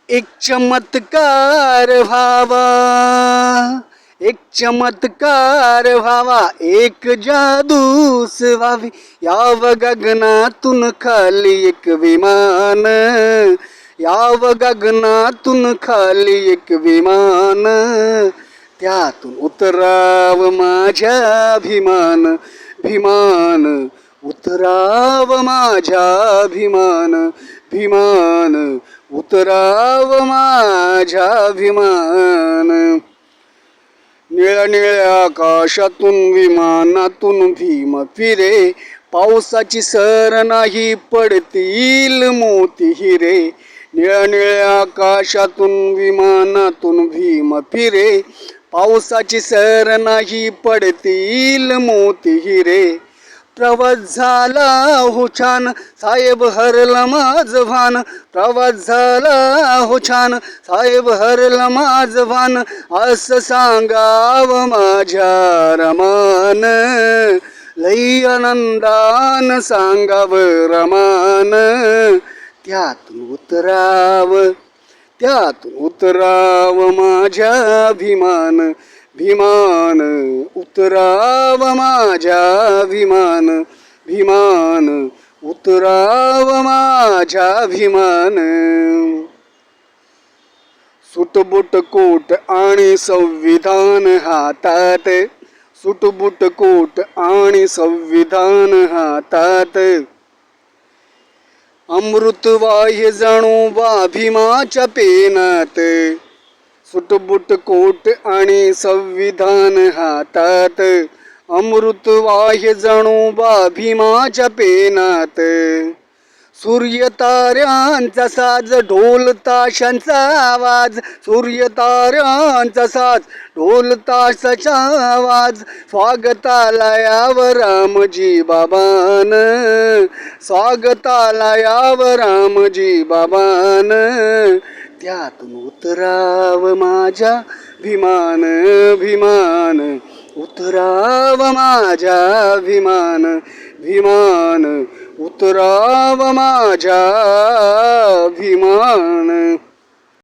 एक चमत्कार व्हावा, एक चमत्कार व्हावा, एक जादूस व्हावी, याव गगनातून खाली एक विमान, याव गगनातून खाली एक विमान, त्यातून उतराव माझ्या अभिमान, भिमान, उतराव माझ्या अभिमान, भिमान, उतराव माझ्या अभिमान. निळ्या निळ्या आकाशातून विमानातून भीम फिरे, पावसाची सर नाही पडतील मोती हिरे. निळ्या निळ्या आकाशातून विमानातून भीम फिरे, पावसाची सर नाही पडतील मोती हिरे. प्रवास झाला हो छान, साहेब हरला माझ भान, प्रवास झाला हो छान, साहेब हरला माझ भान, असं सांगाव माझ्या रमान, लई आनंदान सांगाव रमान. त्यातून उतराव, त्यातून उतराव माझ्या अभिमान, भिमान, उतराव माझ्या अभिमान, भिमान, उतराव माझ्या अभिमान. सुटबुट कोट आणि संविधान हातात, सुटबुट कोट आणि संविधान हातात, अमृतवाह्य जणू भीमाच्या पेनात. सुटबुट कोट आणि संविधान हातात, अमृतवाह्य जणू भीमाच्या पेनात. सूर्य ताऱ्यांचा साज, ढोल ताशांचा आवाज, सूर्य ताऱ्यांचा साज, ढोल ताशाचा आवाज, स्वागताला याव रामजी बाबान, स्वागताला याव रामजी बाबान. त्यातून उतराव माझ्या भिमान, भिमान, उतराव माझ्या भिमान, भिमान, उतराव माझ्या भिमान.